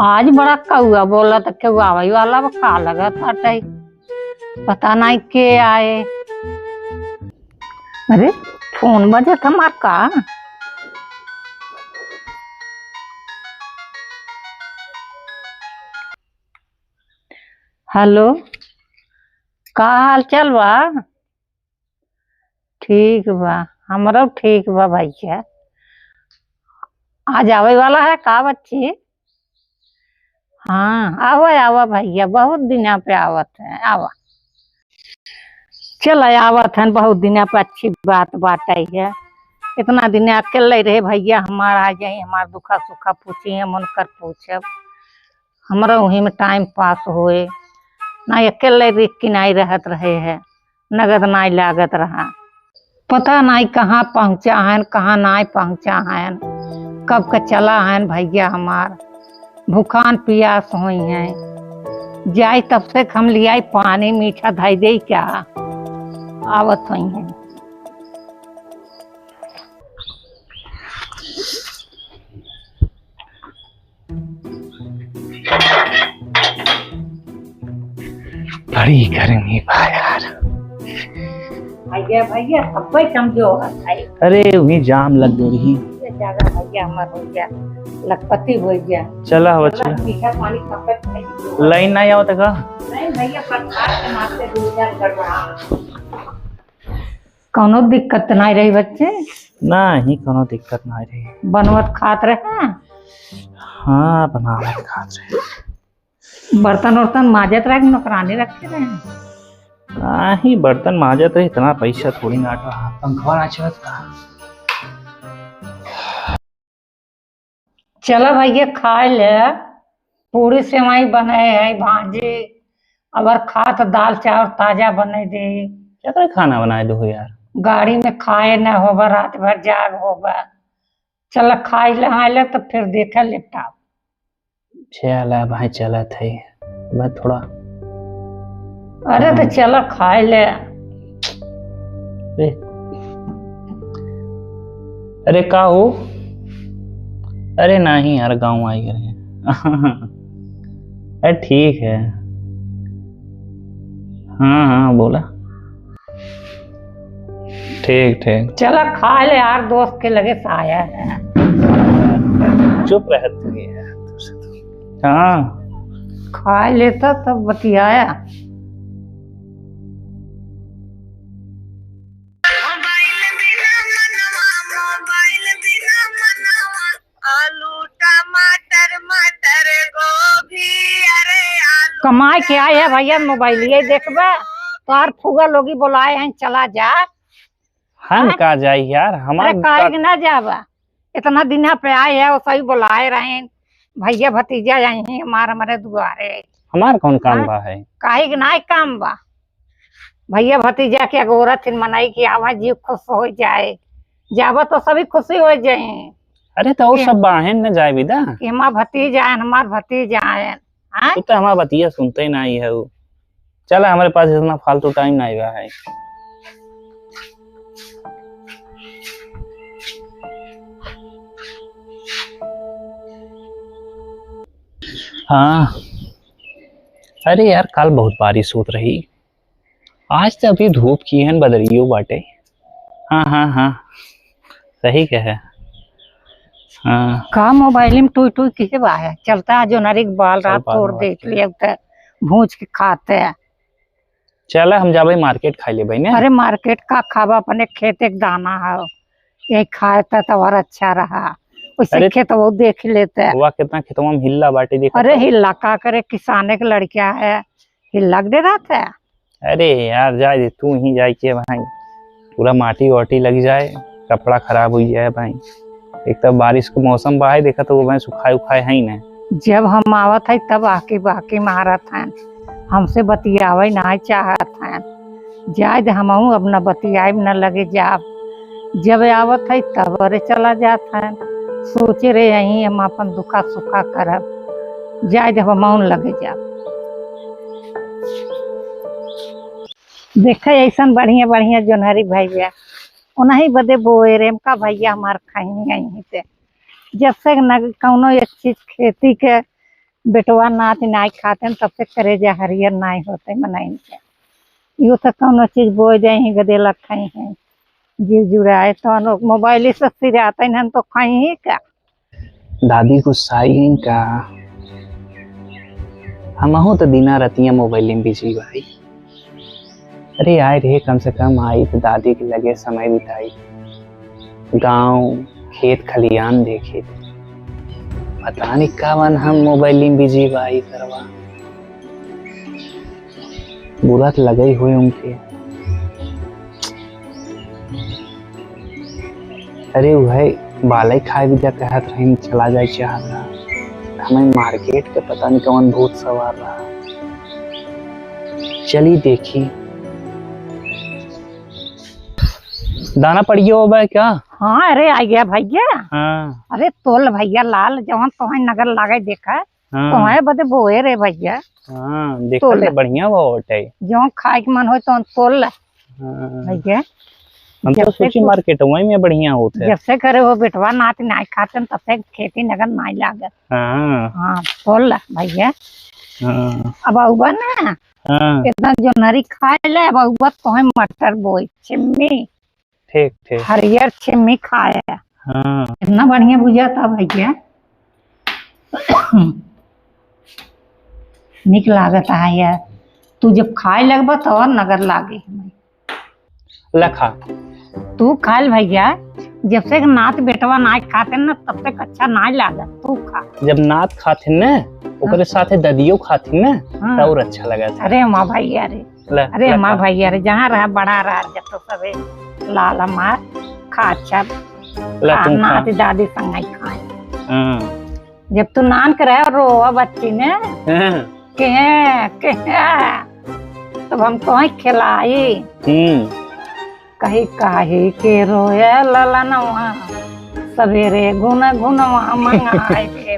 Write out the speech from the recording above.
आज बड़ा कौआ बोला तो कौआ वही वाला का लगा था टाई पता नहीं के आए। अरे फोन बजे था मार का। हेलो, का हाल चाल बा? ठीक बा, हमारा ठीक बा भैया। आज आवे वाला है का बच्ची? हाँ आवा आवा भैया, बहुत दिन पे आवत है, आवा चल आवत है, बहुत दिन पे अच्छी बात बात है। इतना दिन अकेले रहे भैया, हमारा आ जाए, हमारा दुखा सुखा पूछिए, मन कर पूछब, हमारा वही में टाइम पास होए ना। अकेले देख के नहीं रहत रहे है, नगद नहीं लागत रहा, पता नहीं कहाँ पहुँचा है कहाँ नहीं पहुँचा है, कब का चला है भैया। हमार भूखान पियास हुई है, जाए तब से हम लिया पानी मीठा धाई दे क्या आवत हुई है। बड़ी गर्मी बा यार। भैया भैया सब समझो है। अरे उन्हीं जाम लग गई भैया हमार हो गया लखपति हो गया। चला हवा चला, मीठा पानी खपत लाइन नहीं आवत का? नहीं भैया, प्रसाद के नाते गुजर कर रहा। कोनो दिक्कत नहीं रही बच्चे? नहीं कोनो दिक्कत नहीं रही। बनवत खात रहे? हाँ बनावत खात रहे। बर्तन वर्तन माजत रहे, नौकरानी रखे रहे? नहीं बर्तन माजत रहे, इतना पैसा थोड़ी ना रहा। पंखा ना चलत का? चलो भैया खा ले, पूरी सेवई बने है, भाजी अगर खा तो दाल चावल ताजा बने दे। क्या करे खाना बनाए दो यार, गाड़ी में खाए न होगा, रात भर जाग होगा। चल खाई ले तो फिर देखा लैपटॉप। चला भाई चला थे मैं थोड़ा। अरे तो चलो खाई ले। अरे का हो? अरे नहीं यार गाँव आई गए। अरे ठीक है, हाँ हाँ बोला। ठीक ठीक चलो खा ले यार, दोस्त के लगे से आया है। चुप रहती है तुझसे तो। हाँ खा लेता तब बतियाया। कमाए के आए है भैया, मोबाइल ये देखबे तो और फुगा लोगी बुलाए हैं, चला जा। हम का जाए यार, हमारे काहे ना जाबा, इतना दिन पे आए है, वो सही बुलाए रहे भैया भतीजा आई हैं हमारे दुआरे। हमार कौन काम बा है? काहे के ना काम बा, भैया भतीजा के अगोरत मनाई की आवाज जीव खुश हो जाए, जाबा तो सभी खुशी हो जाए। अरे तो सब बाहन न जाए विदा, हमार भतीजा आए, हमार भतीजा आए। तू तो हमारा बतिया सुनते ही नहीं है वो। चला हमारे पास इतना फालतू टाइम नहीं रहा है। हाँ अरे यार कल बहुत बारिश होत रही, आज तो अभी धूप की है बदरियो बाटे। हाँ हाँ हाँ सही कहे। हाँ का मोबाइल में टूई टूई किसे बाया चलता जो नरिक बाल रात तोड़ देख लिया तो भूज के खाते हैं। चला हम जाबे मार्केट खाई ले भाई। अरे मार्केट का खावा, अपने खेत एक दाना है ये खाए तो और अच्छा रहा, उसे खेत वो देख लेते हैं। हुआ कितना खेतवा में हिल्ला बाटे देखा? अरे हिल्ला का करे, किसाने के लड़कियां है, हिल्ला दे रहा था। अरे यार जाए दे, तू ही जाए के भाई, पूरा माटी वाटी लग जाए, कपड़ा खराब हो जाए भाई। एक तो बारिश का मौसम बा है, देखा तो वो भाई सुखाए उखाए है ही ना। जब हम आवत है तब आके बाकी मारत हैं, हमसे बतियावे ना चाहत हैं। जाए दे हम अब न बतियाए न लगे जाब, जब आवत है तब अरे चला जात है। सोचे रे यही हम अपन दुखा सुखा करब, जाए दे हम लगे जाब। देखे ऐसा बढ़िया बढ़िया जोनहरी भैया उन्हीं बदे बोए रेम का भैया हमार खाई यहीं से जब से न कौनो एक चीज खेती के बेटवा नाच नाई खाते तब से करेजा हरियर नाई होते मनाइन के। यू तो कौनो चीज बो जाए गदेला खाई है जीव जुड़ाए तो मोबाइल से सिराते हैं तो खाई ही का। दादी गुस्साई हैं का। हम तो दिना रतिया मोबाइल में बिजी भाई। अरे आए रे कम से कम आई तो दादी के लगे समय बिताई, गांव खेत खलियान देखे। पता नहीं कावन हम मोबाइल में बिजी भाई करवा। बुरा तो लगे हुए उनके। अरे वह बाले खाए भी जा कहत रही चला जाए चाह रहा। हमें मार्केट के पता नहीं कौन भूत सवार रहा। चली देखी दाना पड़ियो हो क्या। हाँ अरे आ गया भैया। हाँ अरे तोल भैया लाल जवन तुम्हें नगर लागे देखा हाँ तुम्हें बदे बोए रे भैया। हाँ देखा ले बढ़िया वो होटे जो खाए के मन हो तो तोल भैया। हम तो सोची मार्केट वही में बढ़िया होते। जब से करे वो बेटवा नाती नाई खाते तब से खेती नगर नाई लागत। हाँ हाँ तोल भैया। हाँ अब अउबा ना हाँ इतना जो नरी खाए ले अब अउबा तुम्हें मटर बोई छिम्मी ठीक ठीक हरियर छिम्मी खाए। हाँ इतना बढ़िया बुझा था भैया। निक लागत है यार। तू जब खाए लगबा तो और नगर लागे लखा। तू खाल भैया। जब से नात बेटवा नाच खाते ना तब तक अच्छा नाच लागत। तू खा। जब नात खाते न ओकरे साथे ददियो खाते न तो और अच्छा लगा था। अरे माँ भैया रे अरे माँ भैया रे जहाँ रहा बड़ा रहा जब तो सबे लाल मार खा अच्छा नाती दादी संग खाए। जब तू नान करे रोआ बच्ची ने के तब हम तो खिलाई कही काहे के रोया ललनवा सवेरे गुन गुनवा मंगाए